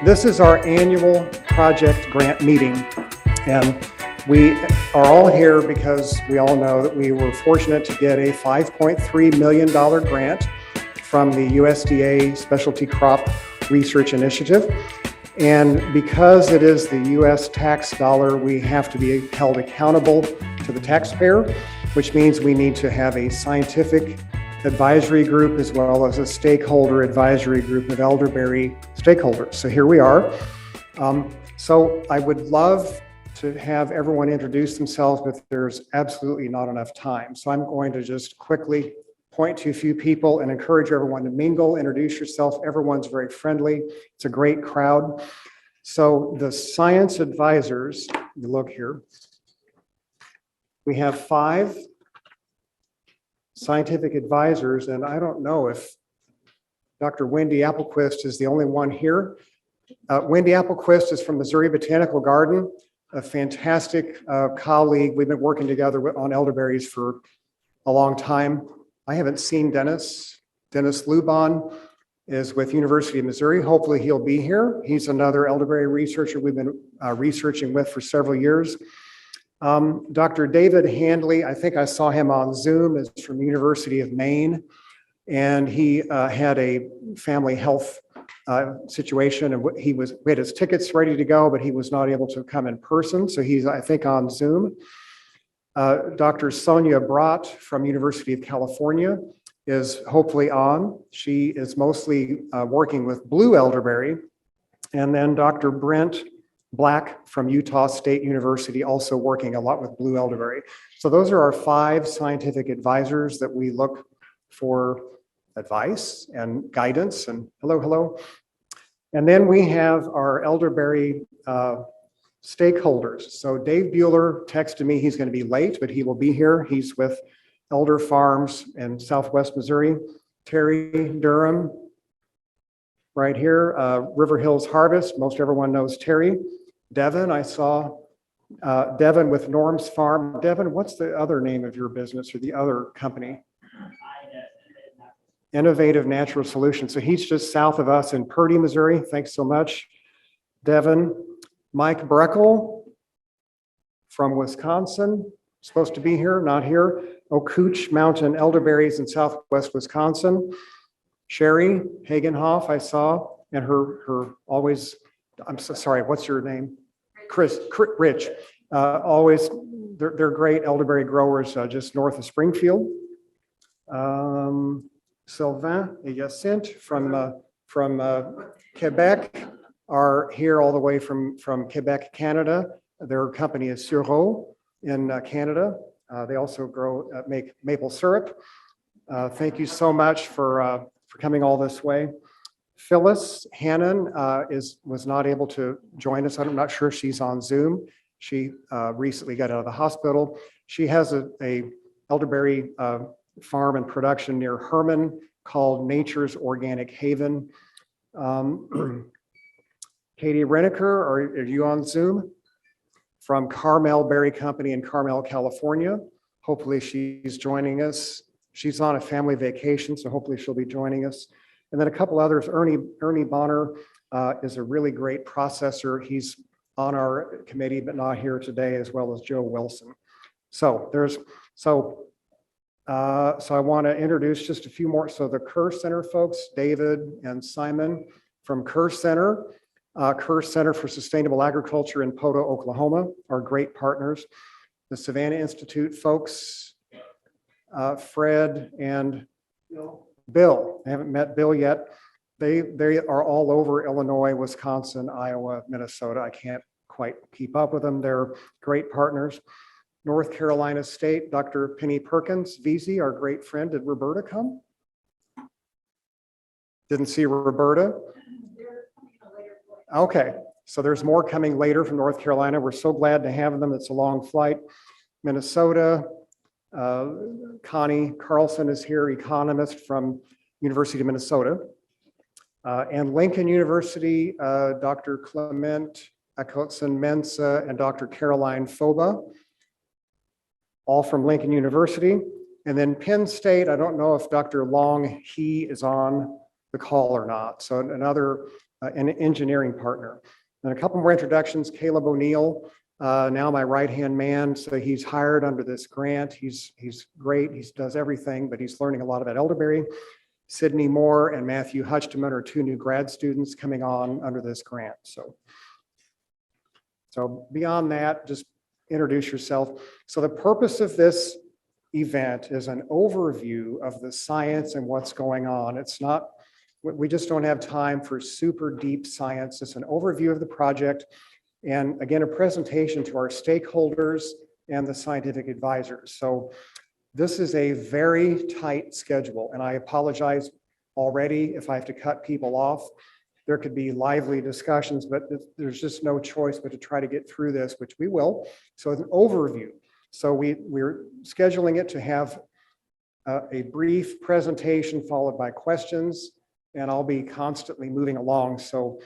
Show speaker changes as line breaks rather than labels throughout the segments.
This is our annual project grant meeting, and we are all here because we all know that we were fortunate to get a $5.3 million grant from the USDA Specialty Crop Research Initiative. And because it is the US tax dollar, we have to be held accountable to the taxpayer, which means we need to have a scientific advisory group as well as a stakeholder advisory group of Elderberry stakeholders. So here we are. So I would love to have everyone introduce themselves, but there's absolutely not enough time. So I'm going to just quickly point to a few people and encourage everyone to mingle, introduce yourself. Everyone's very friendly. It's a great crowd. So the science advisors, you look here, we have 5 scientific advisors, and I don't know if Dr. Wendy Applequist is the only one here. Wendy Applequist is from Missouri Botanical Garden, a fantastic colleague. We've been working together on elderberries for a long time. I haven't seen Dennis. Dennis Lubon is with University of Missouri. Hopefully he'll be here. He's another elderberry researcher we've been researching with for several years. Dr. David Handley, I think I saw him on Zoom, is from University of Maine, and he had a family health situation, and we had his tickets ready to go, but he was not able to come in person, so he's, I think, on Zoom. Dr. Sonia Brott from University of California is hopefully on. She is mostly working with blue elderberry, and then Dr. Brent Black from Utah State University, also working a lot with blue elderberry. So those are our 5 scientific advisors that we look for advice and guidance, and hello. And then we have our elderberry stakeholders. So Dave Bueller texted me he's going to be late, but he will be here. He's with Elder Farms in Southwest Missouri. Terry Durham, right here, River Hills Harvest. Most everyone knows Terry. Devin, I saw Devin with Norm's Farm. Devin, what's the other name of your business or the other company? Innovative Natural Solutions. So he's just south of us in Purdy, Missouri. Thanks so much, Devin. Mike Breckel from Wisconsin, supposed to be here, not here. Ocooch Mountain Elderberries in Southwest Wisconsin. Sherry Hagenhoff, I saw, and her always, I'm so sorry, what's your name? Rich. Always, they're great elderberry growers just north of Springfield. Sylvain and Hyacinthe from Quebec are here all the way from Quebec, Canada. Their company is Sureau in Canada. They also make maple syrup. Thank you so much for coming all this way. Phyllis Hannon was not able to join us. I'm not sure if she's on Zoom. She recently got out of the hospital. She has a elderberry farm and production near Herman called Nature's Organic Haven. Katie Reneker, are you on Zoom? From Carmel Berry Company in Carmel, California. Hopefully she's joining us. She's on a family vacation, so hopefully she'll be joining us. And then a couple others. Ernie Bonner is a really great processor. He's on our committee, but not here today, as well as Joe Wilson. So I want to introduce just a few more. So the Kerr Center folks, David and Simon from Kerr Center. Kerr Center for Sustainable Agriculture in Poto, Oklahoma, are great partners. The Savannah Institute folks, Fred and Bill. I haven't met Bill yet. They are all over Illinois, Wisconsin, Iowa, Minnesota. I can't quite keep up with them. They're great partners. North Carolina State, Dr. Penny Perkins, VZ, our great friend. Did Roberta come? Didn't see Roberta. Okay, so there's more coming later from North Carolina. We're so glad to have them. It's a long flight. Minnesota, Connie Carlson is here, economist from University of Minnesota. And Lincoln University, Dr. Clement Akotson-Mensah and Dr. Caroline Foba, all from Lincoln University. And then Penn State, I don't know if Dr. Long He is on the call or not. So another an engineering partner. And a couple more introductions. Caleb O'Neill, now my right-hand man. So he's hired under this grant. He's great. He does everything, but he's learning a lot about Elderberry. Sydney Moore and Matthew Hutchman are two new grad students coming on under this grant. So beyond that, just introduce yourself. So the purpose of this event is an overview of the science and what's going on. It's not, we just don't have time for super deep science. It's an overview of the project. And again, a presentation to our stakeholders and the scientific advisors. So this is a very tight schedule, and I apologize already if I have to cut people off. There could be lively discussions, but there's just no choice but to try to get through this, which we will. So it's an overview. So we're scheduling it to have a brief presentation followed by questions, and I'll be constantly moving along. So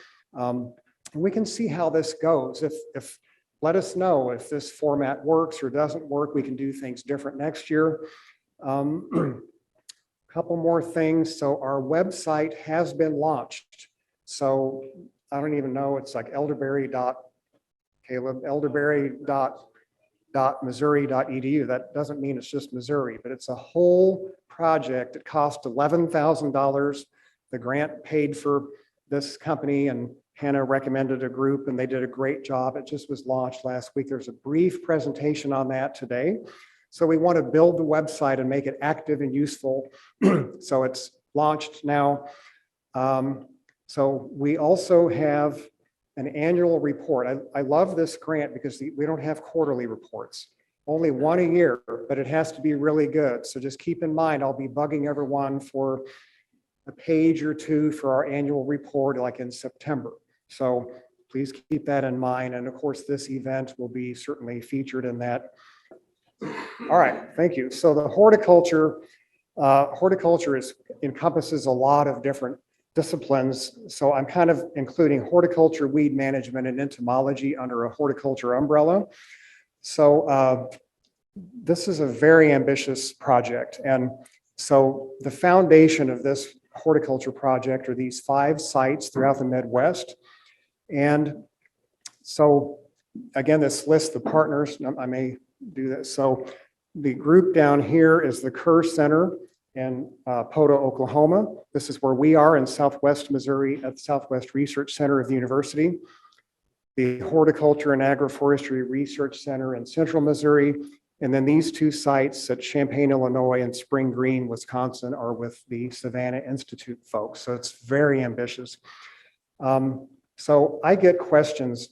we can see how this goes. If let us know if this format works or doesn't work. We can do things different next year. Couple more things. So our website has been launched. So I don't even know, it's like elderberry.missouri.edu. That doesn't mean it's just Missouri, but it's a whole project. It cost $11,000. The grant paid for this company, and Hannah recommended a group and they did a great job. It just was launched last week. There's a brief presentation on that today. So we want to build the website and make it active and useful. So it's launched now. So we also have an annual report. I love this grant because we don't have quarterly reports, only one a year, but it has to be really good. So just keep in mind, I'll be bugging everyone for a page or two for our annual report, like in September. So please keep that in mind. And of course, this event will be certainly featured in that. All right, thank you. So the horticulture encompasses a lot of different disciplines. So I'm kind of including horticulture, weed management, and entomology under a horticulture umbrella. So this is a very ambitious project. And so the foundation of this horticulture project are these 5 sites throughout the Midwest. And so again, this lists the partners. I may do this. So the group down here is the Kerr Center in Poto, Oklahoma. This is where we are in Southwest Missouri at the Southwest Research Center of the university. The Horticulture and Agroforestry Research Center in Central Missouri. And then these 2 sites at Champaign, Illinois and Spring Green, Wisconsin are with the Savannah Institute folks. So it's very ambitious. So I get questions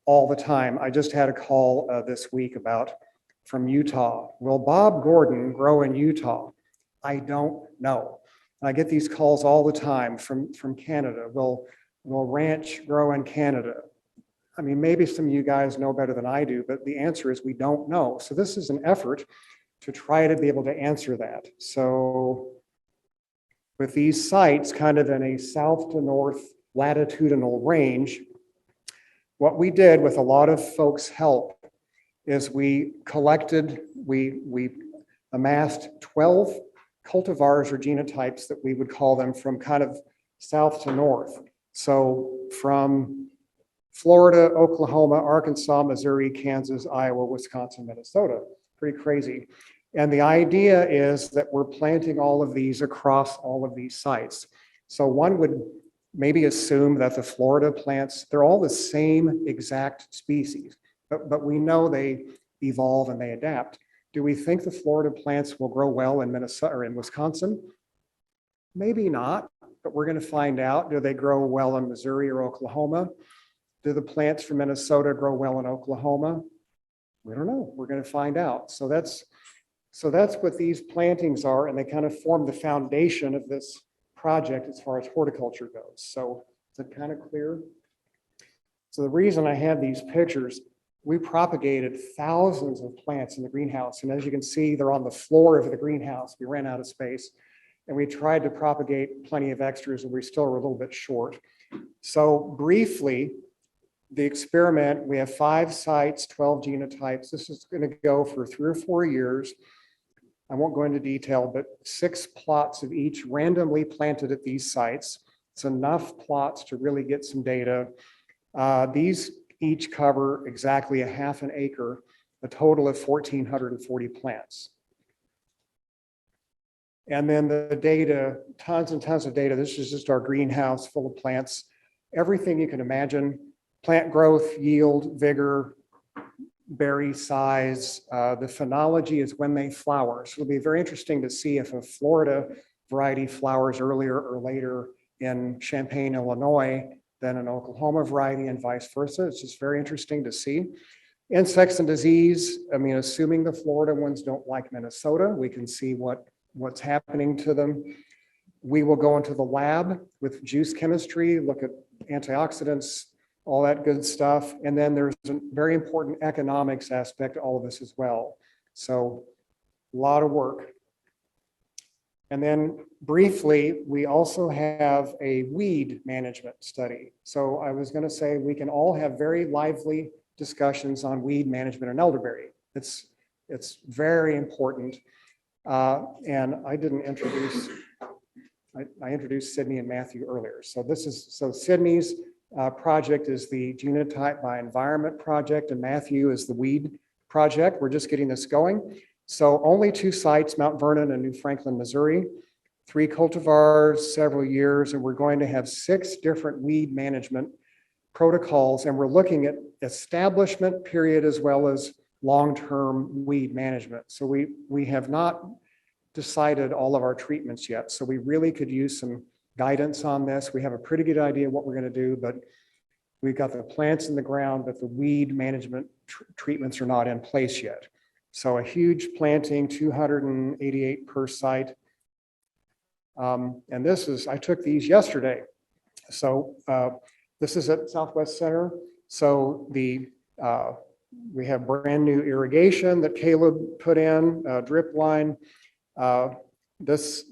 all the time. I just had a call this week from Utah. Will Bob Gordon grow in Utah? I don't know. And I get these calls all the time from Canada. Will ranch grow in Canada? I mean, maybe some of you guys know better than I do, but the answer is we don't know. So this is an effort to try to be able to answer that. So with these sites kind of in a south to north latitudinal range, what we did with a lot of folks' help is we amassed 12 cultivars or genotypes that we would call them from kind of south to north. So from Florida, Oklahoma, Arkansas, Missouri, Kansas, Iowa, Wisconsin, Minnesota. Pretty crazy. And the idea is that we're planting all of these across all of these sites. So one would maybe assume that the Florida plants, they're all the same exact species, but we know they evolve and they adapt. Do we think the Florida plants will grow well in Minnesota or in Wisconsin? Maybe not, but we're going to find out. Do they grow well in Missouri or Oklahoma? Do the plants from Minnesota grow well in Oklahoma? We don't know. We're going to find out. So that's what these plantings are, and they kind of form the foundation of this project as far as horticulture goes. So is it kind of clear? So the reason I have these pictures, we propagated thousands of plants in the greenhouse. And as you can see, they're on the floor of the greenhouse. We ran out of space and we tried to propagate plenty of extras and we still were a little bit short. So briefly, the experiment, we have 5 sites, 12 genotypes. This is going to go for 3 or 4 years. I won't go into detail, but 6 plots of each randomly planted at these sites. It's enough plots to really get some data. These each cover exactly a half an acre, a total of 1,440 plants. And then the data, tons and tons of data. This is just our greenhouse full of plants. Everything you can imagine: plant growth, yield, vigor, berry size. The phenology is when they flower. So it'll be very interesting to see if a Florida variety flowers earlier or later in Champaign, Illinois, than an Oklahoma variety, and vice versa. It's just very interesting to see. Insects and disease, I mean, assuming the Florida ones don't like Minnesota, we can see what's happening to them. We will go into the lab with juice chemistry, look at antioxidants, all that good stuff. And then there's a very important economics aspect to all of this as well. So a lot of work. And then briefly, we also have a weed management study. So I was going to say we can all have very lively discussions on weed management in Elderberry. It's very important. And I didn't introduce, I introduced Sydney and Matthew earlier. So Sydney's project is the genotype by environment project, and Matthew is the weed project. We're just getting this going. So only 2 sites, Mount Vernon and New Franklin, Missouri, 3 cultivars, several years, and we're going to have 6 different weed management protocols, and we're looking at establishment period as well as long-term weed management. So we have not decided all of our treatments yet. So we really could use some guidance on this. We have a pretty good idea what we're going to do, but we've got the plants in the ground, but the weed management treatments are not in place yet. So a huge planting, 288 per site. And this is, I took these yesterday. So this is at Southwest Center. So we have brand new irrigation that Caleb put in, drip line. This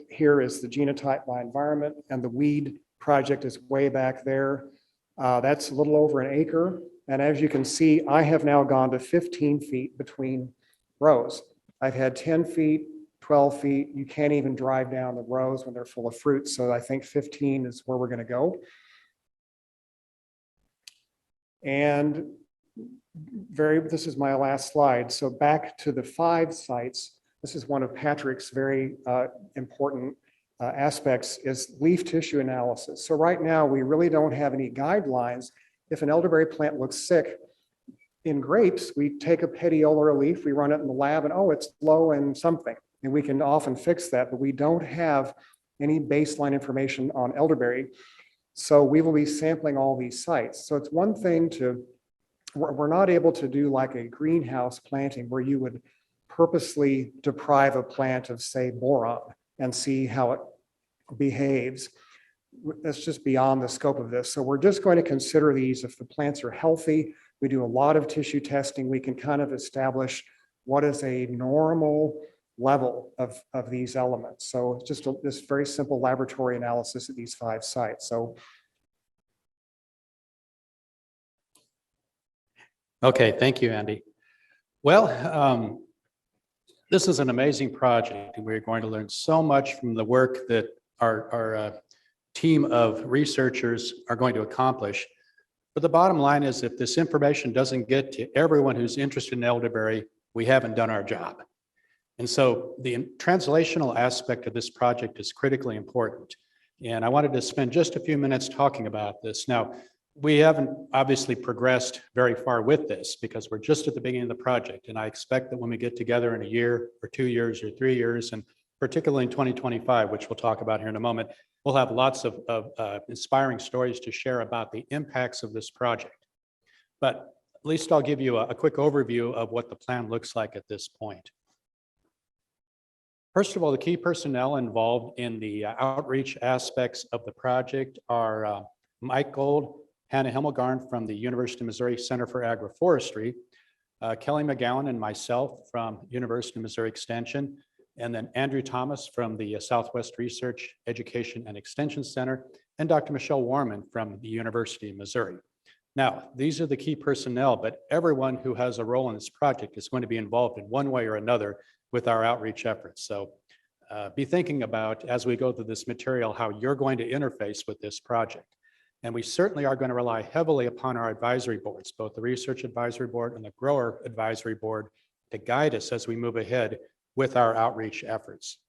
here is the genotype by environment, and the weed project is way back there. That's a little over an acre. And as you can see, I have now gone to 15 feet between rows. I've had 10 feet, 12 feet. You can't even drive down the rows when they're full of fruit. So I think 15 is where we're going to go. And this is my last slide. So back to the 5 sites. This is one of Patrick's very important aspects, is leaf tissue analysis. So right now, we really don't have any guidelines. If an elderberry plant looks sick in grapes, we take a petiolar leaf, we run it in the lab, and oh, it's low in something. And we can often fix that, but we don't have any baseline information on elderberry. So we will be sampling all these sites. So it's one thing we're not able to do like a greenhouse planting where you would purposely deprive a plant of, say, boron and see how it behaves. That's just beyond the scope of this. So we're just going to consider these. If the plants are healthy, we do a lot of tissue testing. We can kind of establish what is a normal level of these elements. So it's just this very simple laboratory analysis at these 5 sites. So.
Okay, thank you, Andy. Well, this is an amazing project, and we're going to learn so much from the work that our team of researchers are going to accomplish. But the bottom line is, if this information doesn't get to everyone who's interested in elderberry, we haven't done our job. And so the translational aspect of this project is critically important. And I wanted to spend just a few minutes talking about this. Now, we haven't obviously progressed very far with this because we're just at the beginning of the project. And I expect that when we get together in a year or 2 years or 3 years, and particularly in 2025, which we'll talk about here in a moment, we'll have lots of inspiring stories to share about the impacts of this project. But at least I'll give you a quick overview of what the plan looks like at this point. First of all, the key personnel involved in the outreach aspects of the project are Mike Gold, Hannah Himmelgarn from the University of Missouri Center for Agroforestry, Kelly McGowan and myself from University of Missouri Extension, and then Andrew Thomas from the Southwest Research, Education and Extension Center, and Dr. Michelle Warman from the University of Missouri. Now, these are the key personnel, but everyone who has a role in this project is going to be involved in one way or another with our outreach efforts. So be thinking about as we go through this material, how you're going to interface with this project. And we certainly are going to rely heavily upon our advisory boards, both the Research Advisory Board and the Grower Advisory Board, to guide us as we move ahead with our outreach efforts.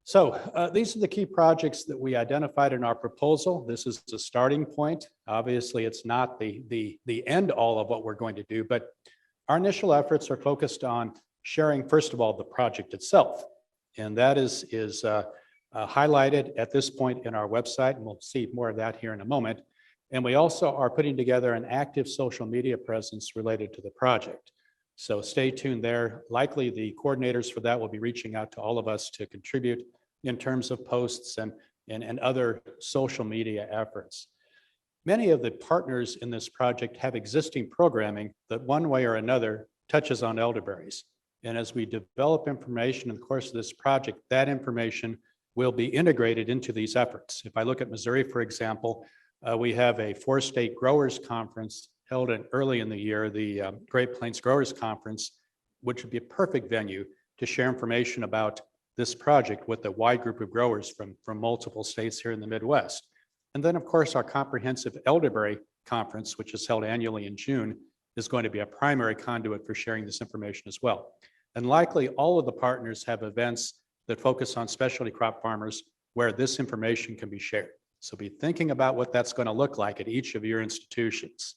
So these are the key projects that we identified in our proposal. This is the starting point. Obviously, it's not the end all of what we're going to do, but our initial efforts are focused on sharing, first of all, the project itself. And that is highlighted at this point in our website, and we'll see more of that here in a moment. And we also are putting together an active social media presence related to the project. So stay tuned there. Likely the coordinators for that will be reaching out to all of us to contribute in terms of posts and other social media efforts. Many of the partners in this project have existing programming that one way or another touches on elderberries. And as we develop information in the course of this project, that information will be integrated into these efforts. If I look at Missouri, for example, we have a 4-state growers conference held early in the year, the Great Plains Growers Conference, which would be a perfect venue to share information about this project with a wide group of growers from multiple states here in the Midwest. And then, of course, our comprehensive Elderberry Conference, which is held annually in June, is going to be a primary conduit for sharing this information as well. And likely all of the partners have events that focus on specialty crop farmers where this information can be shared. So be thinking about what that's going to look like at each of your institutions.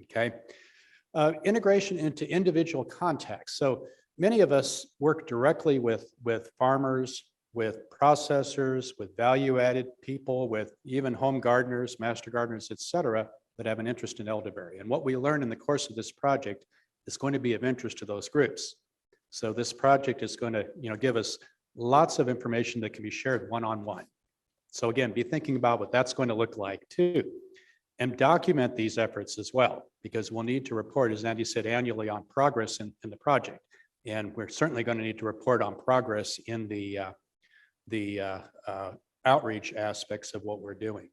Okay. Integration into individual contacts. So many of us work directly with farmers, with processors, with value-added people, with even home gardeners, master gardeners, et cetera, that have an interest in elderberry. And what we learn in the course of this project is going to be of interest to those groups. So this project is going to, give us lots of information that can be shared one-on-one. So again, be thinking about what that's going to look like too. And document these efforts as well, because we'll need to report, as Andy said, annually on progress in the project. And we're certainly going to need to report on progress in the outreach aspects of what we're doing.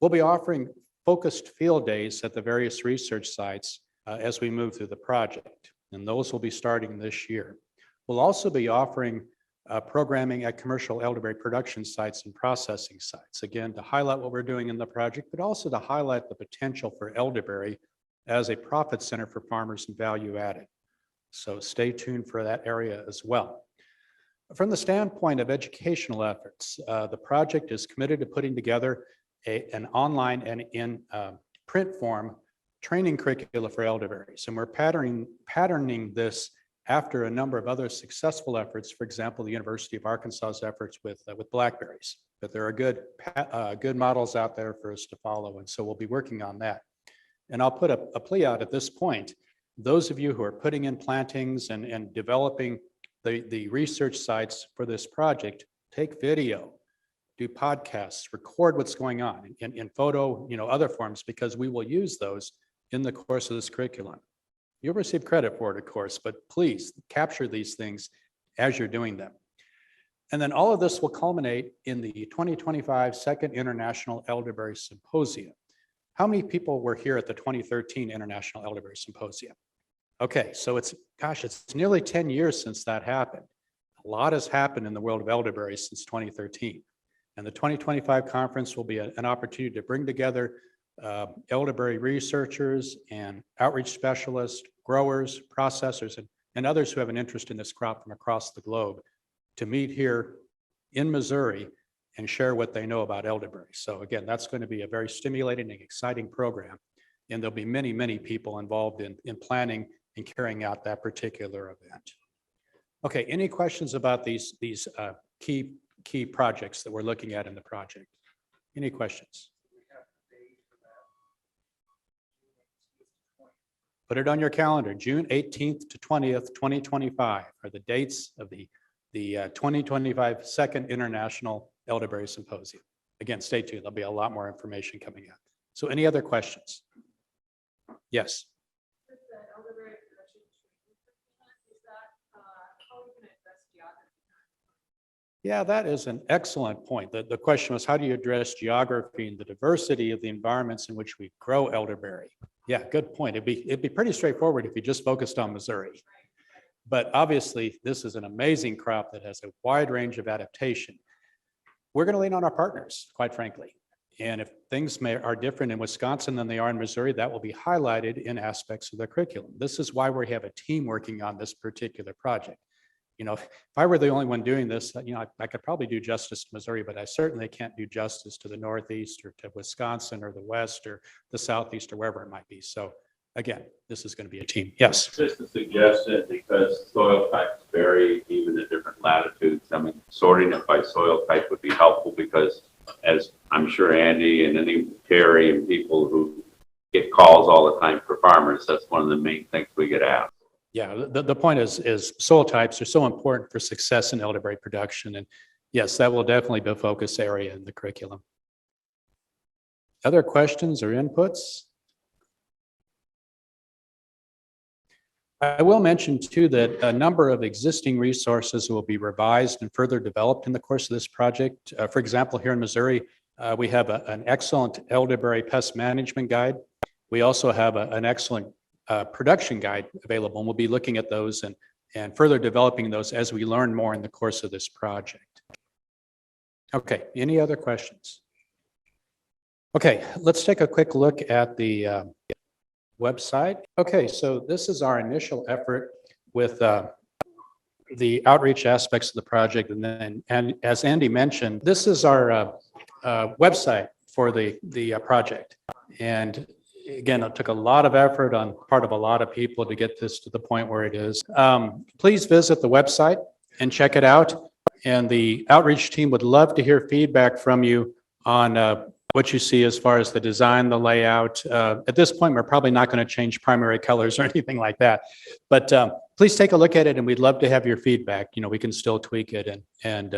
We'll be offering focused field days at the various research sites as we move through the project, and those will be starting this year. We'll also be offering programming at commercial elderberry production sites and processing sites, again, to highlight what we're doing in the project, but also to highlight the potential for elderberry as a profit center for farmers and value added. So stay tuned for that area as well. From the standpoint of educational efforts, the project is committed to putting together an online and in print form training curricula for elderberries. And we're patterning this after a number of other successful efforts, for example, the University of Arkansas's efforts with blackberries. But there are good models out there for us to follow, and so we'll be working on that. And I'll put a plea out at this point. Those of you who are putting in plantings and developing the research sites for this project, take video, do podcasts, record what's going on in photo, other forms, because we will use those in the course of this curriculum. You'll receive credit for it, of course, but please capture these things as you're doing them. And then all of this will culminate in the 2025 Second International Elderberry Symposium. How many people were here at the 2013 International Elderberry Symposium? Okay, so it's nearly 10 years since that happened. A lot has happened in the world of elderberry since 2013. And the 2025 conference will be an opportunity to bring together elderberry researchers and outreach specialists, growers, processors, and others who have an interest in this crop from across the globe to meet here in Missouri and share what they know about elderberry. So again, that's going to be a very stimulating and exciting program. And there'll be many, many people involved in planning and carrying out that particular event. Okay, any questions about these key projects that we're looking at in the project? Any questions? Put it on your calendar. June 18th to 20th, 2025 are the dates of the 2025 Second International Elderberry Symposium. Again, stay tuned. There'll be a lot more information coming out. So any other questions? Yes. Yeah, that is an excellent point. The question was, how do you address geography and the diversity of the environments in which we grow elderberry? Yeah, good point. It'd be pretty straightforward if you just focused on Missouri. But obviously, this is an amazing crop that has a wide range of adaptation. We're going to lean on our partners, quite frankly. And if things are different in Wisconsin than they are in Missouri, that will be highlighted in aspects of the curriculum. This is why we have a team working on this particular project. You know, if I were the only one doing this, you know, I could probably do justice to Missouri, but I certainly can't do justice to the Northeast or to Wisconsin or the West or the Southeast or wherever it might be. So again, this is going to be a team. Yes.
Just a suggestion, because soil types vary even at different latitudes. I mean, sorting it by soil type would be helpful because, as I'm sure Andy and any Terry and people who get calls all the time for farmers, that's one of the main things we get asked.
Yeah, the point is soil types are so important for success in elderberry production. And yes, that will definitely be a focus area in the curriculum. Other questions or inputs? I will mention too that a number of existing resources will be revised and further developed in the course of this project. For example, here in Missouri, we have an excellent elderberry pest management guide. We also have an excellent production guide available, and we'll be looking at those and further developing those as we learn more in the course of this project. Okay, any other questions? Okay, let's take a quick look at the website. Okay, so this is our initial effort with the outreach aspects of the project. And as Andy mentioned, this is our website for the project. And again, it took a lot of effort on part of a lot of people to get this to the point where it is. Please visit the website and check it out. And the outreach team would love to hear feedback from you on what you see as far as the design, the layout. At this point, we're probably not going to change primary colors or anything like that. But please take a look at it, and we'd love to have your feedback. You know, we can still tweak it and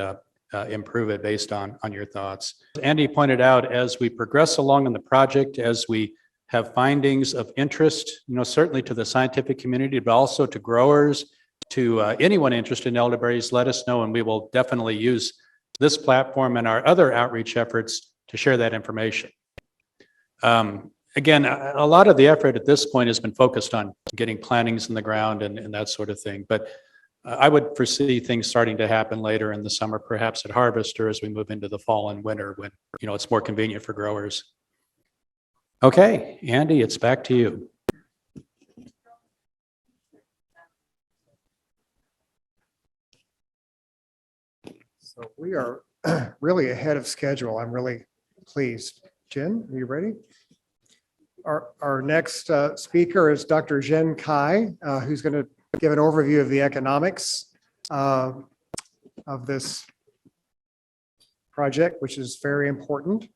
improve it based on your thoughts. Andy pointed out, as we progress along in the project, as we have findings of interest, you know, certainly to the scientific community, but also to growers, to anyone interested in elderberries, let us know, and we will definitely use this platform and our other outreach efforts to share that information. Again, a lot of the effort at this point has been focused on getting plantings in the ground and that sort of thing, but I would foresee things starting to happen later in the summer, perhaps at harvest or as we move into the fall and winter when, you know, it's more convenient for growers. Okay, Andy, it's back to you.
So we are really ahead of schedule. I'm really pleased. Jen, are you ready? Our next speaker is Dr. Zhen Cai, who's going to give an overview of the economics of this project, which is very important.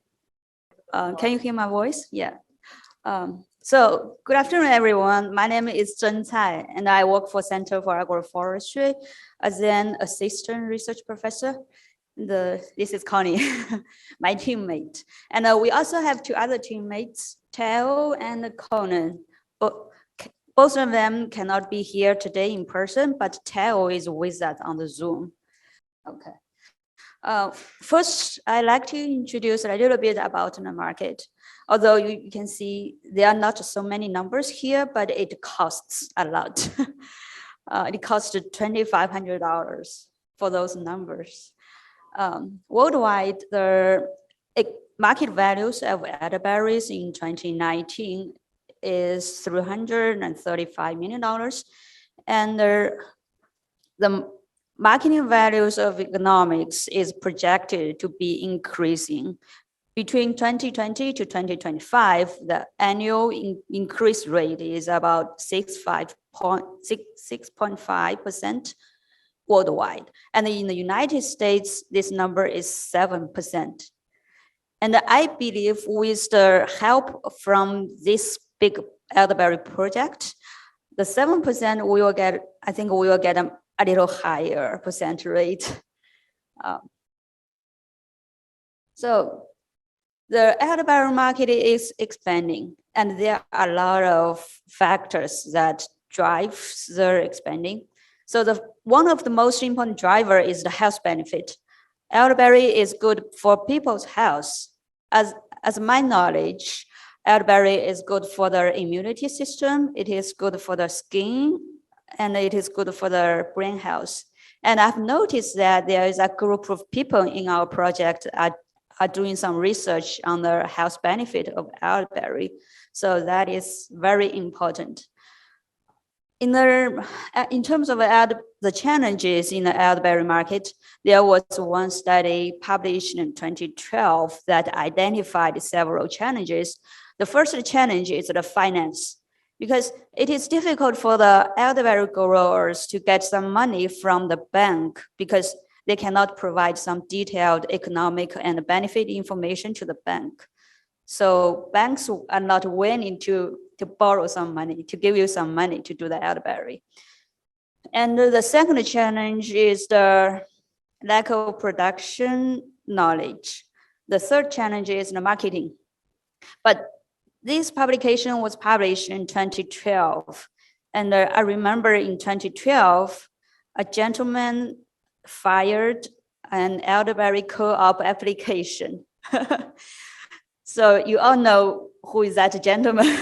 Can you hear my voice? Yeah. So good afternoon, everyone. My name is Zhen Cai, and I work for Center for Agroforestry as an assistant research professor. This is Connie, my teammate. And we also have two other teammates, Tao and Conan. Both of them cannot be here today in person, but Tao is with us on the Zoom. Okay. First, I'd like to introduce a little bit about the market. Although you can see there are not so many numbers here, but it costs a lot. It costs $2,500 for those numbers. Worldwide, the market values of elderberries in 2019 is $335 million. And the marketing values of economics is projected to be increasing. Between 2020 to 2025, the annual increase rate is about 6.5% worldwide. And in the United States, this number is 7%. And I believe with the help from this big elderberry project, the 7% we will get, I think we will get a little higher percent rate. So the elderberry market is expanding, and there are a lot of factors that drive the expanding. So one of the most important driver is the health benefit. Elderberry is good for people's health. As my knowledge, elderberry is good for their immunity system. It is good for the skin and it is good for the brain health. And I've noticed that there is a group of people in our project are doing some research on the health benefit of elderberry. So that is very important. In terms of the challenges in the elderberry market, there was one study published in 2012 that identified several challenges. The first challenge is the finance, because it is difficult for the elderberry growers to get some money from the bank because they cannot provide some detailed economic and benefit information to the bank. So banks are not willing to borrow some money, to give you some money to do the elderberry. And the second challenge is the lack of production knowledge. The third challenge is the marketing. But this publication was published in 2012. And I remember in 2012, a gentleman fired an elderberry co-op application. So you all know who is that gentleman.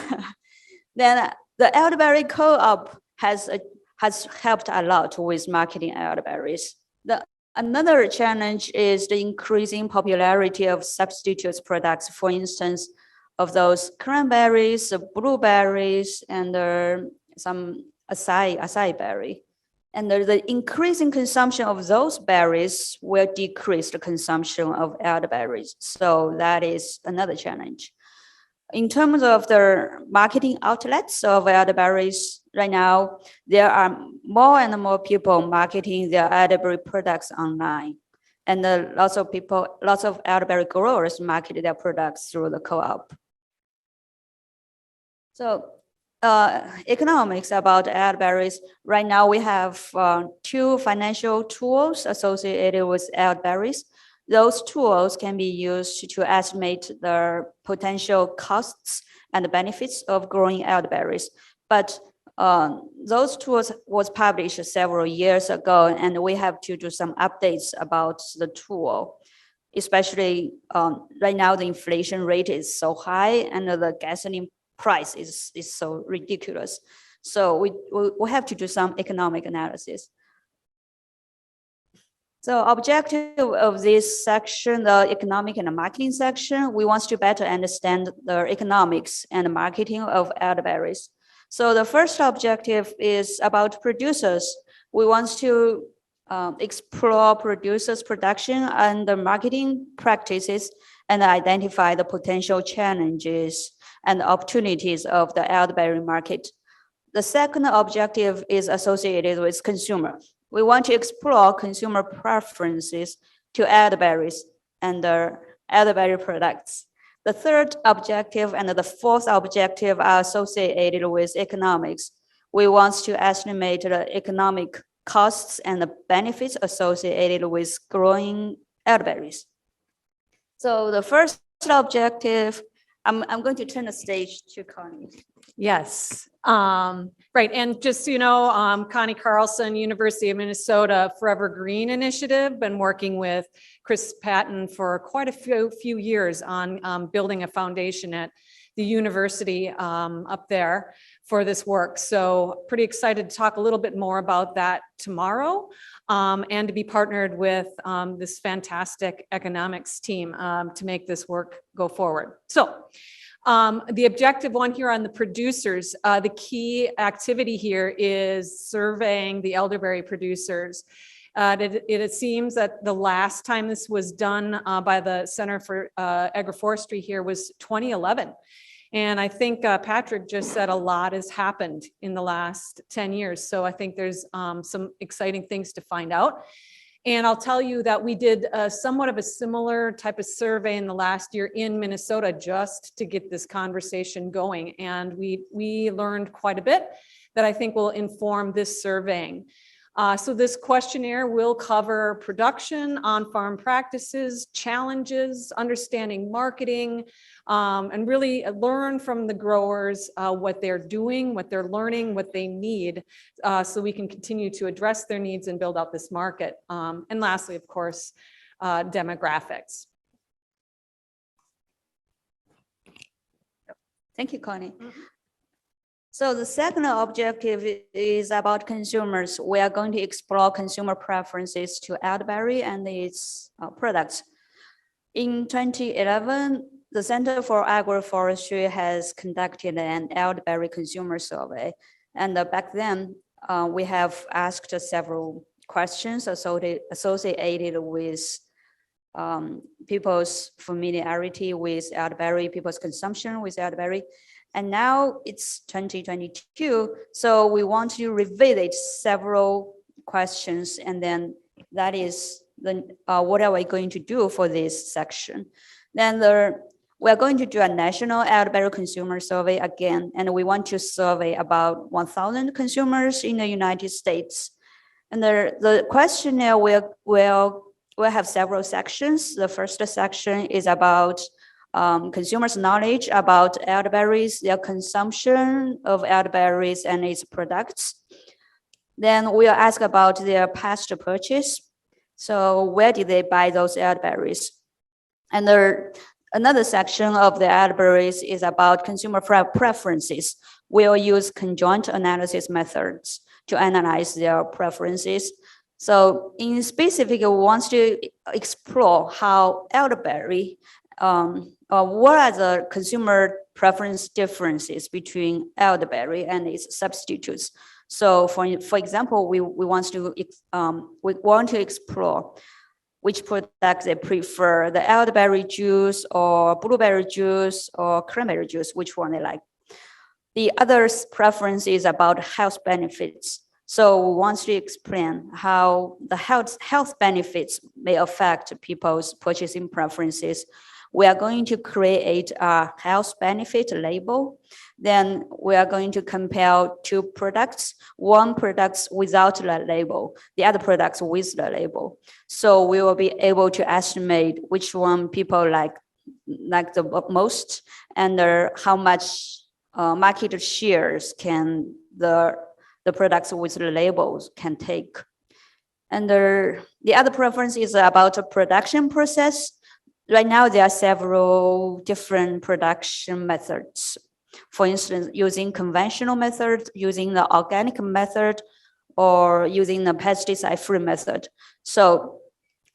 Then the elderberry co-op has helped a lot with marketing elderberries. Another challenge is the increasing popularity of substitute products, for instance, of those cranberries, blueberries, and some acai berry. And the increasing consumption of those berries will decrease the consumption of elderberries. So that is another challenge. In terms of the marketing outlets of elderberries, right now, there are more and more people marketing their elderberry products online. And lots of elderberry growers market their products through the co-op. So economics about elderberries. Right now, we have two financial tools associated with elderberries. Those tools can be used to estimate the potential costs and benefits of growing elderberries. But those tools was published several years ago, and we have to do some updates about the tool. Especially right now, the inflation rate is so high, and the gasoline price is so ridiculous. So we have to do some economic analysis. So objective of this section, the economic and the marketing section, we want to better understand the economics and the marketing of elderberries. So the first objective is about producers. We want to explore producers' production and the marketing practices and identify the potential challenges and opportunities of the elderberry market. The second objective is associated with consumer. We want to explore consumer preferences to elderberries and elderberry products. The third objective and the fourth objective are associated with economics. We want to estimate the economic costs and the benefits associated with growing elderberries. So the first objective, I'm going to turn the stage to Connie.
Yes, right. And just, so you know, Connie Carlson, University of Minnesota Forever Green Initiative, been working with Chris Patton for quite a few years on building a foundation at the university up there for this work. So pretty excited to talk a little bit more about that tomorrow and to be partnered with this fantastic economics team to make this work go forward. So the objective one here on the producers, the key activity here is surveying the elderberry producers. It seems that the last time this was done by the Center for Agroforestry here was 2011. And I think Patrick just said a lot has happened in the last 10 years. So I think there's some exciting things to find out. And I'll tell you that we did somewhat of a similar type of survey in the last year in Minnesota just to get this conversation going. And we learned quite a bit that I think will inform this surveying. So this questionnaire will cover production, on-farm practices, challenges, understanding marketing, and really learn from the growers what they're doing, what they're learning, what they need, so we can continue to address their needs and build out this market. And lastly, of course, demographics.
Thank you, Connie. So the second objective is about consumers. We are going to explore consumer preferences to Elderberry and its products. In 2011, the Center for Agroforestry has conducted an Elderberry consumer survey. And back then, we have asked several questions associated with people's familiarity with Elderberry, people's consumption with Elderberry. And now it's 2022, so we want to revisit several questions, and then that is what are we going to do for this section? Then we're going to do a national Elderberry consumer survey again, and we want to survey about 1,000 consumers in the United States. And the questionnaire will have several sections. The first section is about consumers' knowledge about elderberries, their consumption of elderberries and its products. Then we'll ask about their past purchase. So where did they buy those elderberries? And another section of the elderberries is about consumer preferences. We'll use conjoint analysis methods to analyze their preferences. So in specific, we want to explore how elderberry what are the consumer preference differences between elderberry and its substitutes? So, for example, we want to explore which products they prefer: the elderberry juice, or blueberry juice, or cranberry juice. Which one they like? The other preference is about health benefits. So, we want to explain how the health benefits may affect people's purchasing preferences. We are going to create a health benefit label. Then we are going to compare two products, one product without the label, the other products with the label. So we will be able to estimate which one people like the most, and how much market shares can the products with the labels can take. And the other preference is about the production process. Right now, there are several different production methods. For instance, using conventional methods, using the organic method, or using the pesticide-free method. So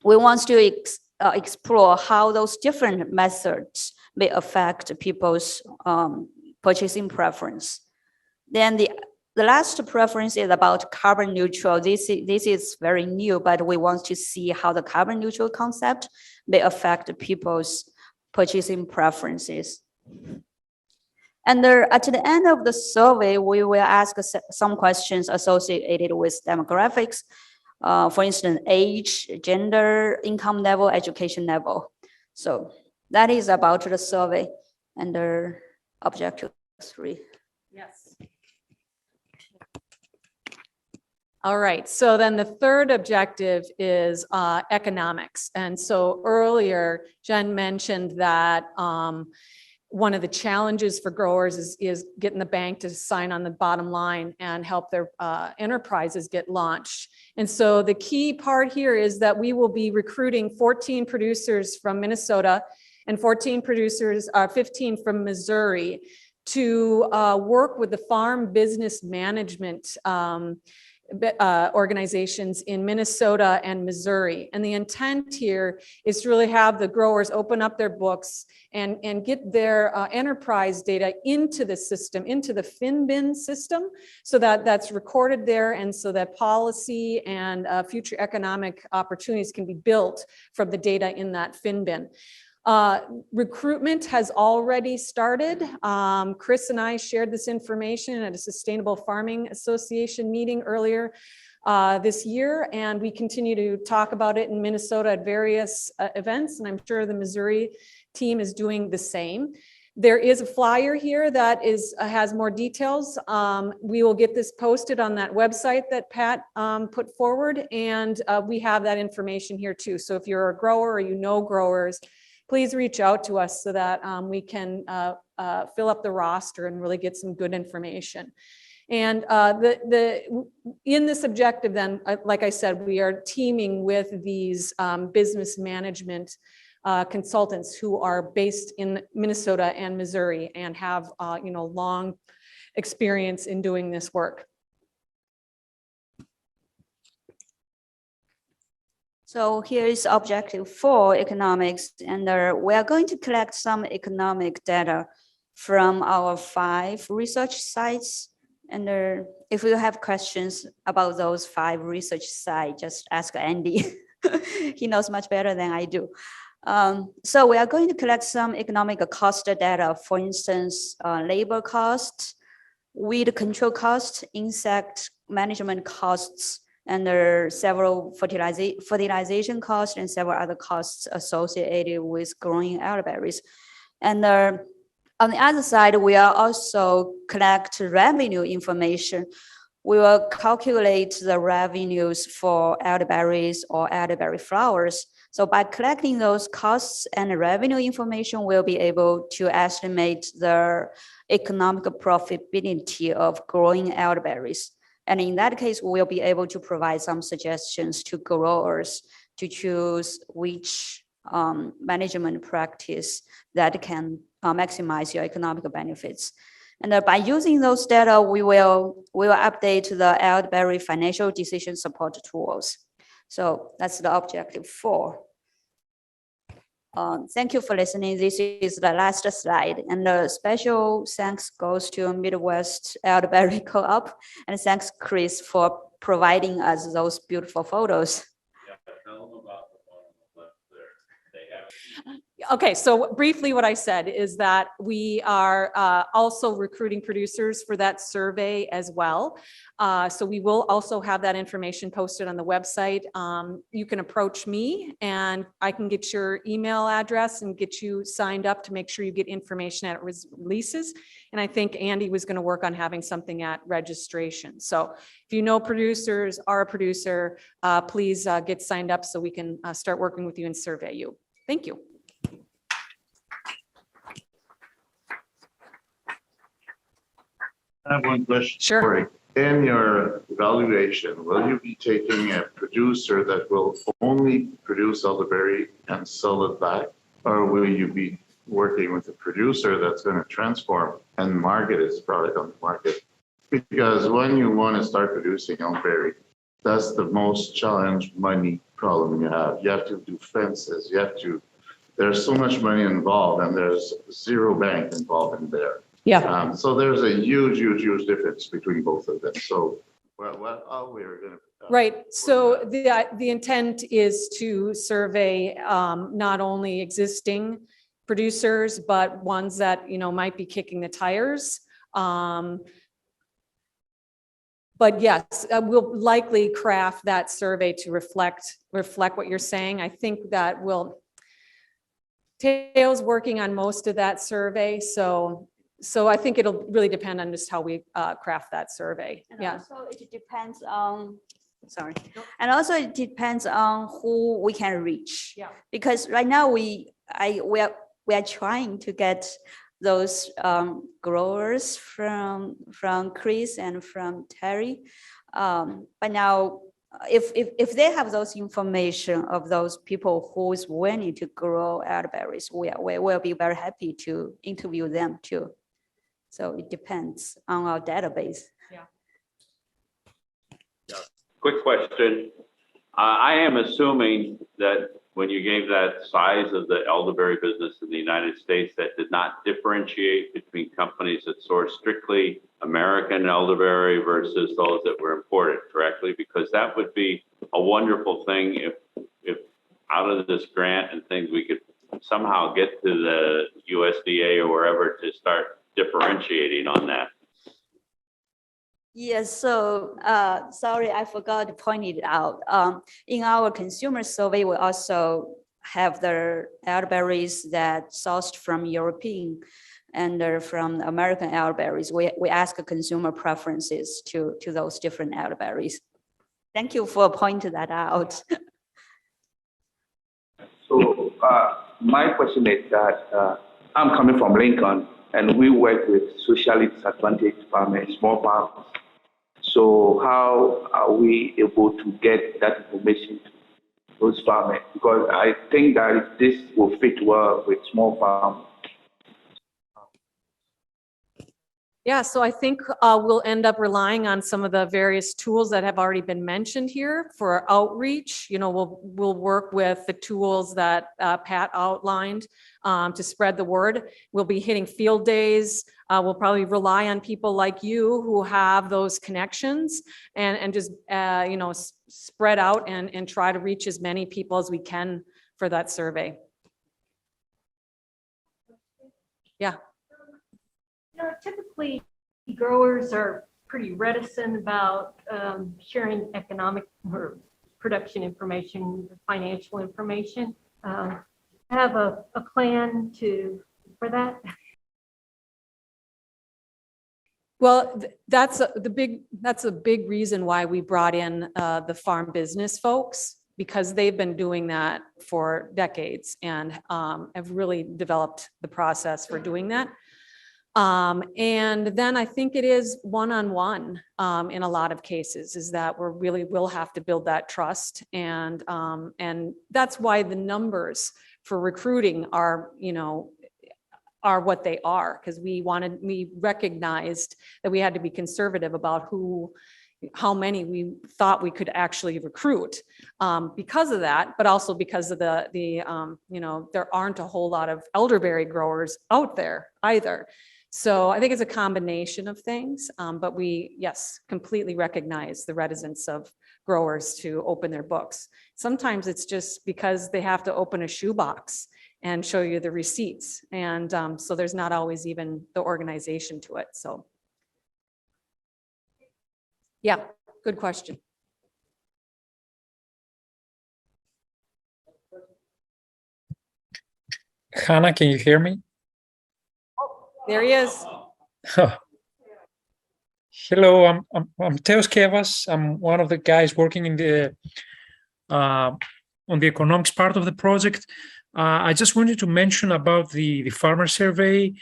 we want to explore how those different methods may affect people's purchasing preference. Then the last preference is about carbon neutral. This is very new, but we want to see how the carbon neutral concept may affect people's purchasing preferences. And at the end of the survey, we will ask some questions associated with demographics. For instance, age, gender, income level, education level. So that is about the survey under objective 3.
Yes. All right, so then the third objective is economics. And so earlier, Zhen mentioned that one of the challenges for growers is getting the bank to sign on the bottom line and help their enterprises get launched. And so the key part here is that we will be recruiting 14 producers from Minnesota and 15 from Missouri to work with the farm business management organizations in Minnesota and Missouri. And the intent here is to really have the growers open up their books and get their enterprise data into the system, into the FinBin system, so that that's recorded there, and so that policy and future economic opportunities can be built from the data in that FinBin. Recruitment has already started. Chris and I shared this information at a Sustainable Farming Association meeting earlier this year, and we continue to talk about it in Minnesota at various events, and I'm sure the Missouri team is doing the same. There is a flyer here that has more details. We will get this posted on that website that Pat put forward, and we have that information here too. So if you're a grower or you know growers, please reach out to us so that we can fill up the roster and really get some good information. And in this objective then, like I said, we are teaming with these business management consultants who are based in Minnesota and Missouri and have, long experience in doing this work.
So here is objective 4, economics, and we are going to collect some economic data from our 5 research sites. And if you have questions about those 5 research sites, just ask Andy. He knows much better than I do. So we are going to collect some economic cost data, for instance, labor costs, weed control costs, insect management costs, and there are several fertilization costs and several other costs associated with growing elderberries. And on the other side, we are also collect revenue information. We will calculate the revenues for elderberries or elderberry flowers. So by collecting those costs and revenue information, we'll be able to estimate the economic profitability of growing elderberries. And in that case, we'll be able to provide some suggestions to growers to choose which management practice that can maximize your economic benefits. And by using those data, we will update the Elderberry financial decision support tools. So that's the objective 4. Thank you for listening. This is the last slide. And the special thanks goes to Midwest Elderberry Co-op. And thanks, Chris, for providing us those beautiful photos.
Yeah, tell them about the one on the left there. They have.
Okay, so briefly what I said is that we are also recruiting producers for that survey as well. So we will also have that information posted on the website. You can approach me and I can get your email address and get you signed up to make sure you get information at releases. And I think Andy was going to work on having something at registration. So if you know producers, are a producer, please get signed up so we can start working with you and survey you. Thank you.
I have one question.
Sure.
Corey. In your evaluation, will you be taking a producer that will only produce elderberry and sell it back? Or will you be working with a producer that's going to transform and market its product on the market? Because when you want to start producing elderberry, that's the most challenged money problem you have. You have to do fences, there's so much money involved and there's zero bank involved in there.
Yeah.
So there's a huge difference between both of them. So how we're going to.
Right. So the intent is to survey not only existing producers, but ones that, might be kicking the tires. But yes, we'll likely craft that survey to reflect what you're saying. I think that Teo's working on most of that survey. So I think it'll really depend on just how we craft that survey.
And
Yeah.
also it depends on, and also it depends on who we can reach.
Yeah.
Because right now we are trying to get those growers from Chris and from Terry. But now if they have those information of those people who is willing to grow elderberries, we will be very happy to interview them too. So it depends on our database.
Yeah.
Quick question. I am assuming that when you gave that size of the elderberry business in the United States, that did not differentiate between companies that source strictly American elderberry versus those that were imported, correctly? Because that would be a wonderful thing if out of this grant and things, we could somehow get to the USDA or wherever to start differentiating on that.
Yes, so sorry, I forgot to point it out. In our consumer survey, we also have the elderberries that sourced from European and from American elderberries. We ask consumer preferences to those different elderberries. Thank you for pointing that out.
So my question is that I'm coming from Lincoln, and we work with socially disadvantaged farmers, small farmers. So how are we able to get that information those farmers? Because I think that this will fit well with small farmers.
Yeah, so I think we'll end up relying on some of the various tools that have already been mentioned here for outreach. You know, we'll work with the tools that Pat outlined to spread the word. We'll be hitting field days. We'll probably rely on people like you who have those connections and just, you know, spread out and try to reach as many people as we can for that survey. Yeah.
You know, typically growers are pretty reticent about sharing economic or production information, financial information. Have a plan for that?
Well, that's a big reason why we brought in the farm business folks, because they've been doing that for decades and have really developed the process for doing that. And then I think it is one-on-one in a lot of cases, is that we will have to build that trust. And that's why the numbers for recruiting are, you know, are what they are, because we recognized that we had to be conservative about how many we thought we could actually recruit because of that, but also because of the you know, there aren't a whole lot of elderberry growers out there either. So I think it's a combination of things, but we, yes, completely recognize the reticence of growers to open their books. Sometimes it's just because they have to open a shoebox and show you the receipts. And so there's not always even the organization to it. So yeah, good question.
Hannah, can you hear me?
There he is.
Hello, I'm Theos Kevas. I'm one of the guys working in the on the economics part of the project. I just wanted to mention about the farmer survey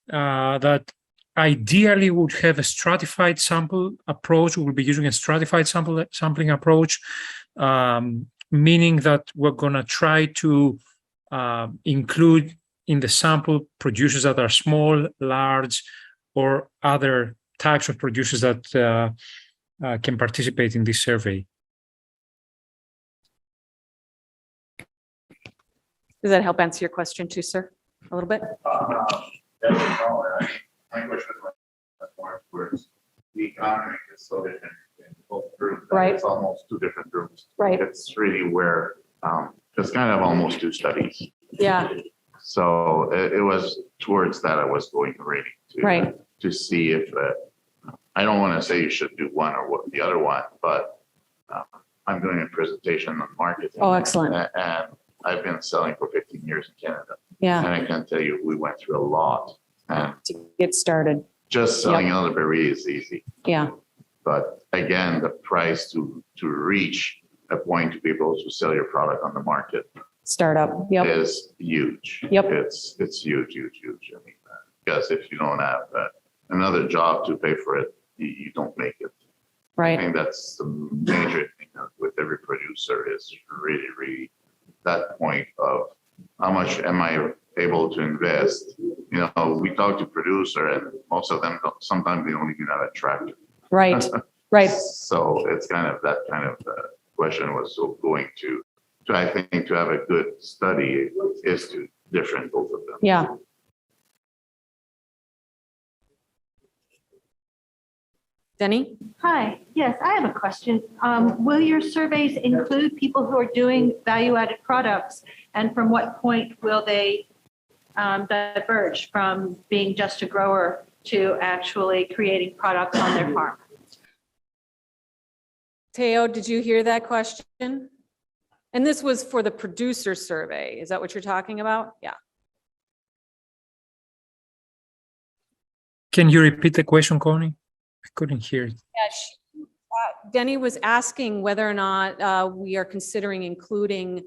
that ideally would have a stratified sample approach. We will be using a stratified sampling approach, meaning that we're going to try to include in the sample producers that are small, large, or other types of producers that can participate in this survey.
Does that help answer your question too, sir? A little bit?
My question was more towards the economy is so different in both groups.
Right.
It's almost two different groups.
Right.
It's really where it's kind of almost two studies.
Yeah.
So it was towards that I was going really to see if I don't want to say you should do one or what the other one, but I'm doing a presentation on marketing.
Oh, excellent.
And I've been selling for 15 years in Canada.
Yeah.
And I can tell you, we went through a lot. And
To get started.
just selling elderberry is easy.
Yeah.
But again, the price to reach a point to be able to sell your product on the market
Startup. Yep.
is huge.
Yep.
It's huge. I mean, because if you don't have another job to pay for it, you don't make it. I
Right.
think that's the major thing with every producer is really that point of how much am I able to invest? You know, we talk to producer and most of them sometimes they don't even have a tractor.
Right. Right.
So it's kind of that kind of question was so going to I think to have a good study is to different both of them.
Yeah. Denny?
Hi, yes, I have a question. Will your surveys include people who are doing value-added products? And from what point will they diverge from being just a grower to actually creating products on their farm?
Teo, did you hear that question? And this was for the producer survey. Is that what you're talking about? Yeah.
Can you repeat the question, Connie? I couldn't hear it.
Yeah, Denny was asking whether or not we are considering including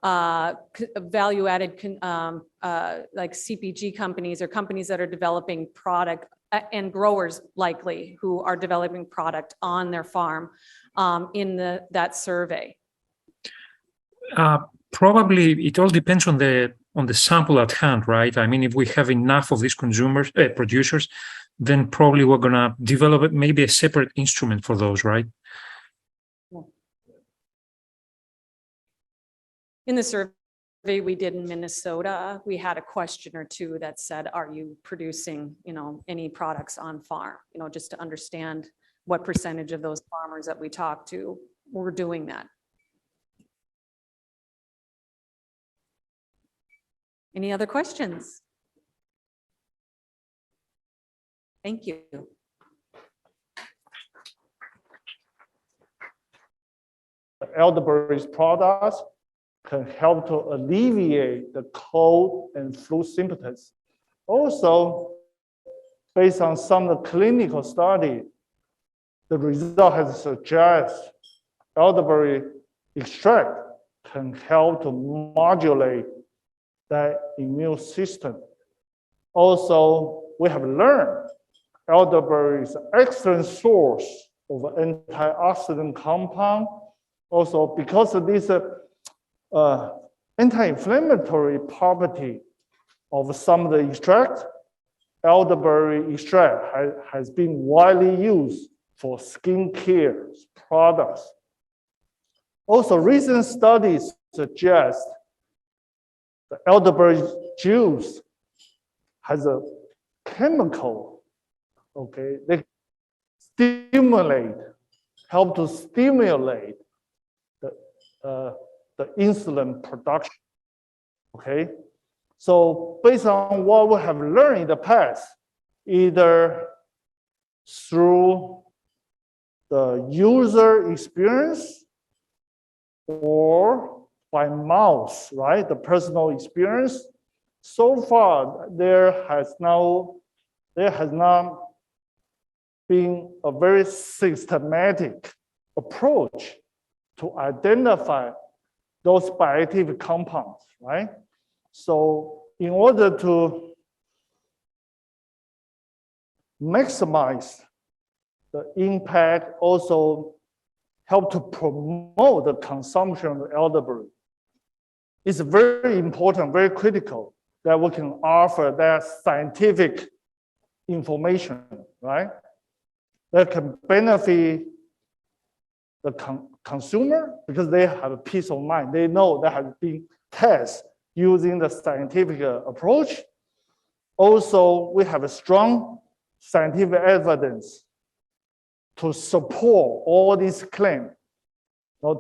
value-added like CPG companies or companies that are developing product and growers likely who are developing product on their farm in that survey.
Probably it all depends on the sample at hand, right? I mean, if we have enough of these producers, then probably we're gonna develop maybe a separate instrument for those, right?
In the survey we did in Minnesota, we had a question or two that said, are you producing, any products on farm? Just to understand what percentage of those farmers that we talked to were doing that. Any other questions? Thank you.
Elderberry's products can help to alleviate the cold and flu symptoms. Also, based on some of the clinical study, the result has suggested elderberry extract can help to modulate the immune system. Also, we have learned elderberry is an excellent source of antioxidant compound. Also, because of this anti-inflammatory property of some of the extract, elderberry extract has been widely used for skincare products. Also, recent studies suggest the elderberry juice has a chemical, okay, they help to stimulate the insulin production, okay? So based on what we have learned in the past, either through the user experience or by mouth, right? The personal experience. So far, there has not been a very systematic approach to identify those bioactive compounds, right? So in order to maximize the impact, also help to promote the consumption of elderberry, it's very important, very critical that we can offer that scientific information, right? That can benefit the consumer because they have a peace of mind. They know that has been tested using the scientific approach. Also, we have a strong scientific evidence to support all these claims. To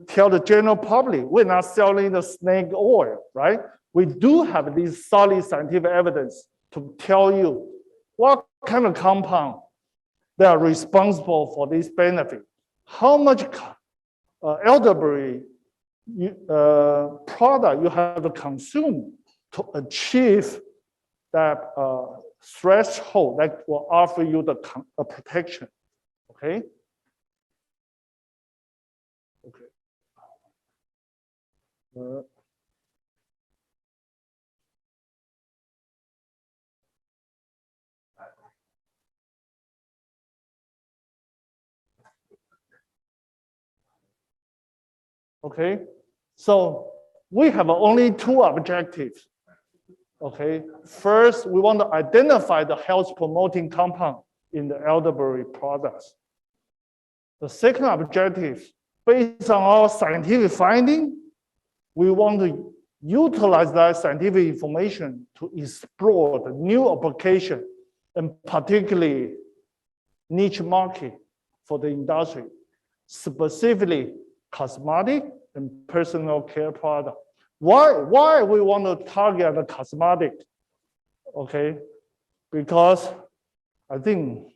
tell the general public, we're not selling the snake oil, right? We do have this solid scientific evidence to tell you what kind of compound that are responsible for this benefit. How much elderberry product you have to consume to achieve that threshold that will offer you the protection, okay? Okay, so we have only two objectives. Okay, first, we want to identify the health promoting compound in the elderberry products. The second objective, based on our scientific finding, we want to utilize that scientific information to explore the new application and particularly niche market for the industry, specifically cosmetic and personal care product. Why we want to target the cosmetic? Okay, because I think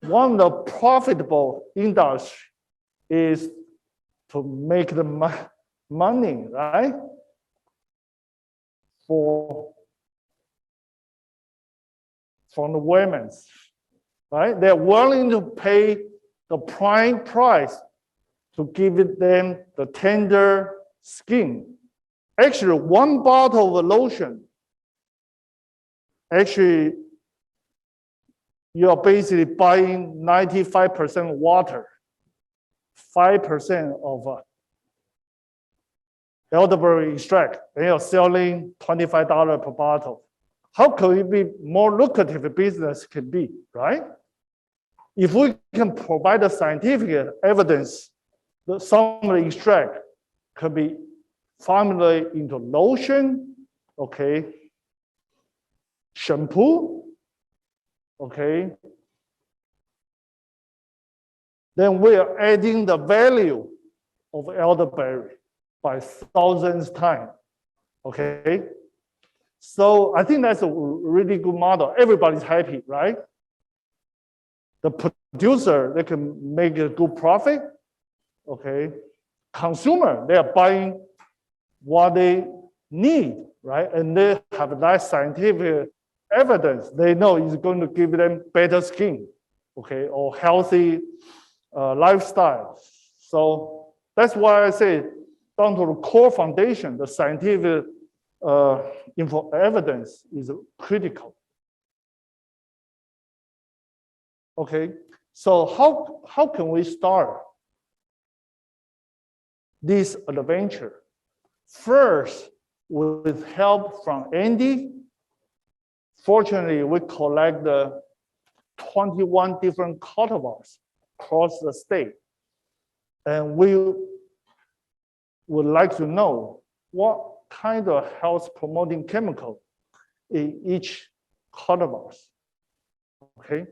one of the profitable industry is to make the money, right? From the women, right? They're willing to pay the prime price to give them the tender skin. Actually, one bottle of lotion, actually, you are basically buying 95% water 5% of elderberry extract. They are selling $25 per bottle. How could it be more lucrative business can be, right? If we can provide the scientific evidence that some of the extract can be formulated into lotion, okay, shampoo, okay, then we are adding the value of elderberry by thousands times, okay? So I think that's a really good model. Everybody's happy, right? The producer, they can make a good profit, okay? Consumer, they are buying what they need, right? And they have that scientific evidence. They know it's going to give them better skin, okay, or healthy lifestyle. So that's why I say down to the core foundation, the scientific evidence is critical. Okay, so how can we start this adventure? First, with help from Andy, fortunately, we collect the 21 different cultivars across the state. And we would like to know what kind of health promoting chemical in each cultivars, okay?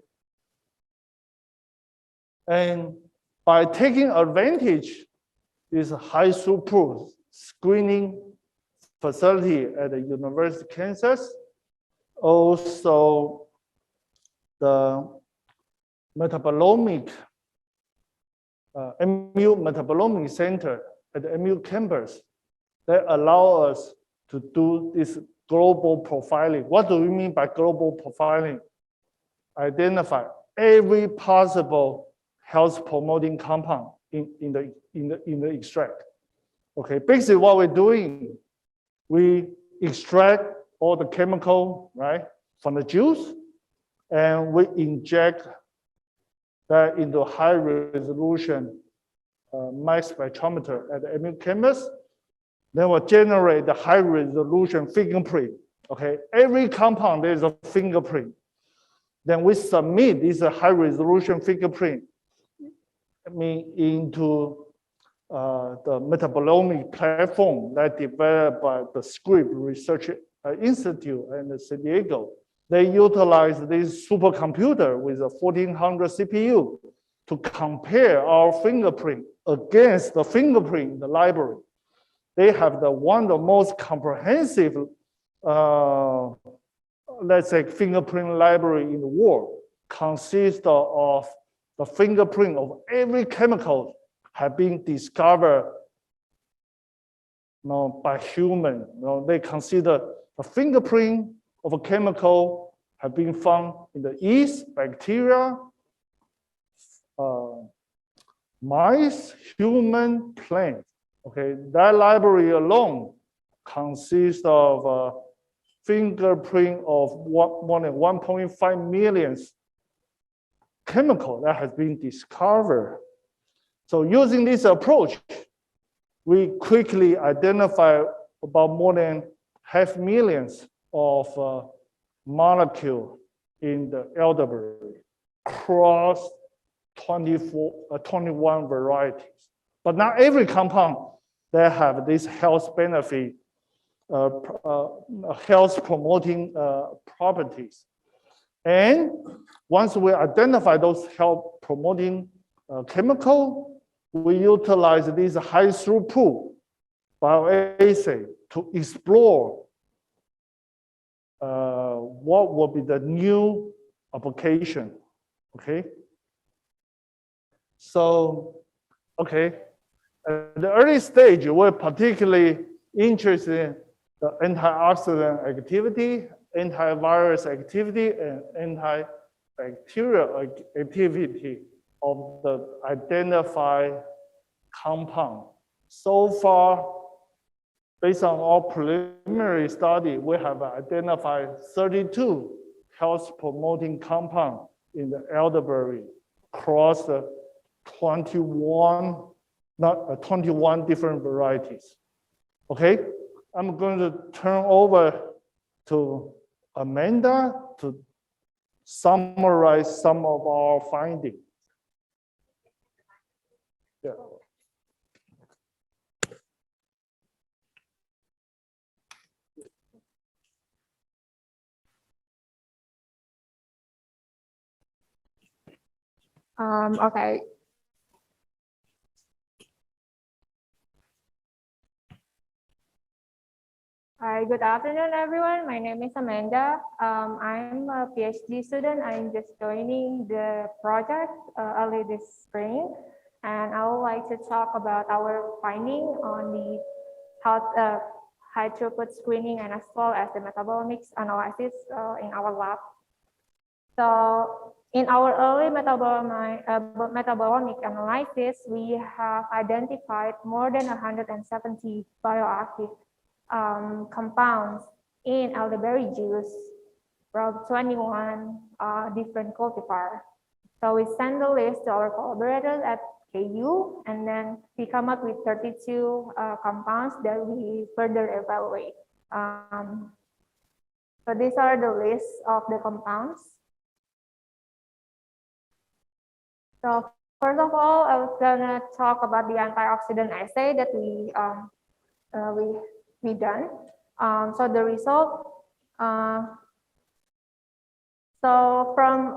And by taking advantage this high throughput screening facility at the University of Kansas, also the metabolomic, MU Metabolomic Center at the MU campus, that allow us to do this global profiling. What do we mean by global profiling? Identify every possible health promoting compound in the extract. Okay, basically what we're doing, we extract all the chemical, right, from the juice, and we inject that into high resolution mass spectrometer at the MU campus. Then we'll generate the high resolution fingerprint. Okay, every compound there's a fingerprint. Then we submit this high resolution fingerprint into the metabolomic platform that developed by the Scripps Research Institute in San Diego. They utilize this supercomputer with a 1400 CPU to compare our fingerprint against the fingerprint in the library. They have one of the most comprehensive, let's say, fingerprint library in the world, consists of the fingerprint of every chemical have been discovered by human. They consider the fingerprint of a chemical have been found in the yeast, bacteria, mice, human, plants. Okay, that library alone consists of fingerprint of more than 1.5 million chemical that has been discovered. So using this approach, we quickly identify about more than 500,000 of molecule in the elderberry across 21 varieties. But not every compound that have this health benefit, health promoting properties. And once we identify those health promoting chemical, we utilize this high throughput bioassay to explore what will be the new application, okay? So, okay, at the early stage, we're particularly interested in the antioxidant activity, antivirus activity, and antibacterial activity of the identified compound. So far, based on our preliminary study, we have identified 32 health promoting compounds in the elderberry across the 21, not 21 different varieties. Okay, I'm going to turn over to Amanda to summarize some of our findings. Yeah.
Okay. Hi, good afternoon, everyone. My name is Amanda. I'm a PhD student. I'm just joining the project early this spring, and I would like to talk about our finding on the high throughput screening and as well as the metabolomics analysis in our lab. So in our early metabolomic analysis, we have identified more than 170 bioactive compounds in elderberry juice from 21 different cultivars. So we send the list to our collaborators at KU, and then we come up with 32 compounds that we further evaluate. So these are the list of the compounds. So first of all, I was gonna talk about the antioxidant assay that we done. So the result, so from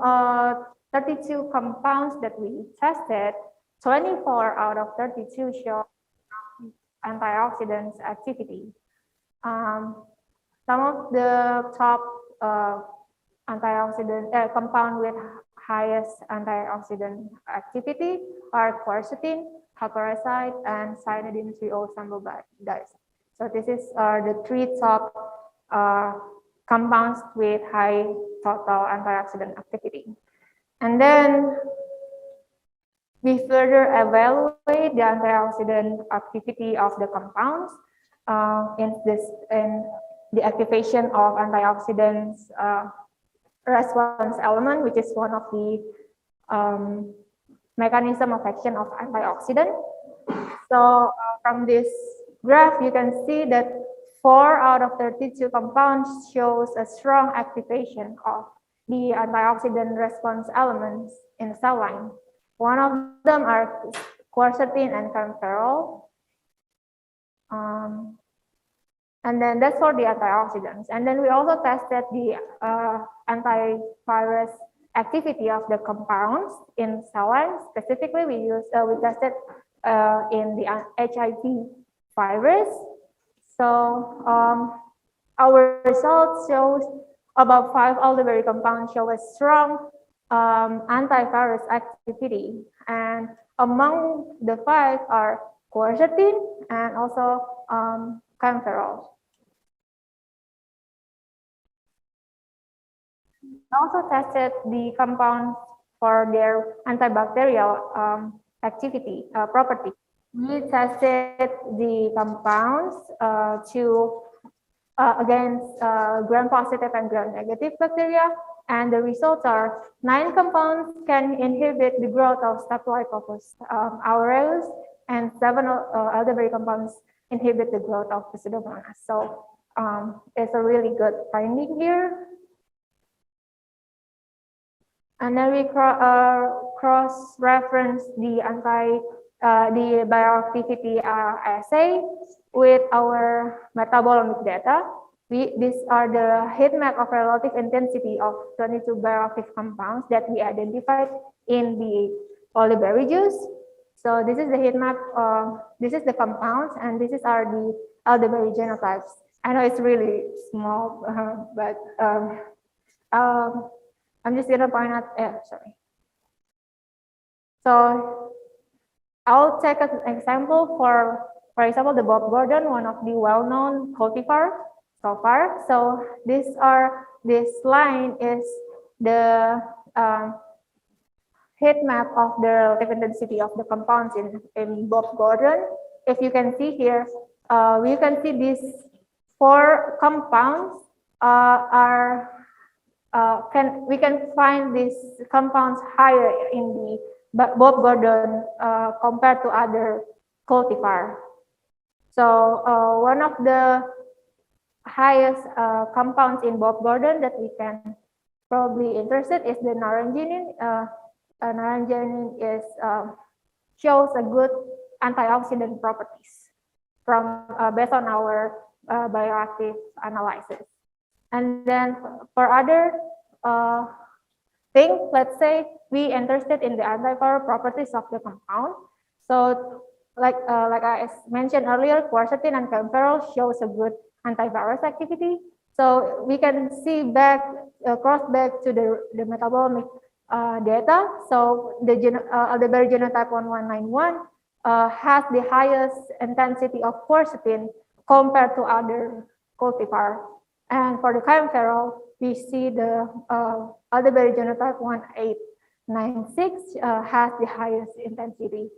32 compounds that we tested, 24 out of 32 show antioxidants activity. Some of the top antioxidant compound with highest antioxidant activity are quercetin, hypericide, and cyanidin 3-O-sambodiazide. So this is the three top compounds with high total antioxidant activity. And then we further evaluate the antioxidant activity of the compounds in the activation of antioxidants response element, which is one of the mechanism of action of antioxidant. So from this graph, you can see that 4 out of 32 compounds shows a strong activation of the antioxidant response elements in the cell line. One of them are quercetin and camphorol. And then that's for the antioxidants. And then we also tested the antivirus activity of the compounds in cell lines. Specifically, we tested in the HIV virus. So our results shows about 5 elderberry compounds show a strong antivirus activity, and among the 5 are quercetin and also camphorol. We also tested the compounds for their antibacterial activity property. We tested the compounds against gram-positive and gram-negative bacteria, and the results are 9 compounds can inhibit the growth of Staphylococcus aureus, and 7 elderberry compounds inhibit the growth of Pseudomonas. So it's a really good finding here. And then we cross-reference the bioactivity assay with our metabolomic data. These are the heat map of relative intensity of 22 bioactive compounds that we identified in the elderberry juice. So this is the heat map. This is the compounds, and this is the elderberry genotypes. I know it's really small, but I'm just gonna point out. Sorry. So I'll take an example for example, the Bob Gordon, one of the well-known cultivar so far. So this line is the heat map of the relative intensity of the compounds in Bob Gordon. If you can see here, we can see these 4 compounds we can find these compounds higher in the Bob Gordon compared to other cultivar. So one of the highest compounds in Bob Gordon that we can probably interested is the narangenin. Narangenin is shows a good antioxidant properties from based on our bioactive analysis. And then for other things, let's say we interested in the antiviral properties of the compound. So like I mentioned earlier, quercetin and camphorol shows a good antivirus activity. So we can see back, cross back to the metabolomic data. So the Elderberry genotype 1191 has the highest intensity of quercetin compared to other cultivar. And for the camphorol, we see the Elderberry genotype 1896 has the highest intensity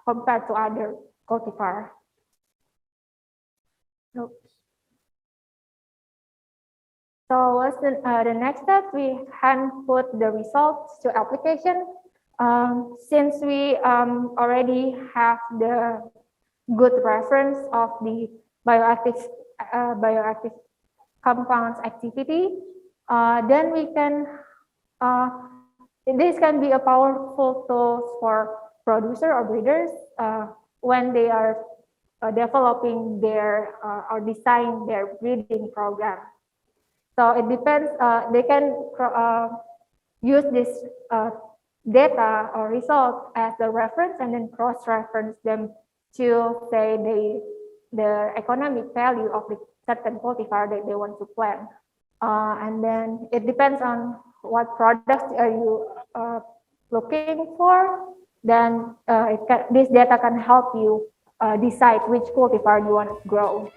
compared to other cultivar. Oops. So what's the next step? We hand put the results to application. Since we already have the good reference of the bioactive compounds activity, then we can, this can be a powerful tool for producer or breeders when they are developing their or design their breeding program. So it depends, they can use this data or result as the reference and then cross-reference them to say the economic value of the certain cultivar that they want to plant. And then it depends on what products are you looking for. Then this data can help you decide which cultivar you want to grow.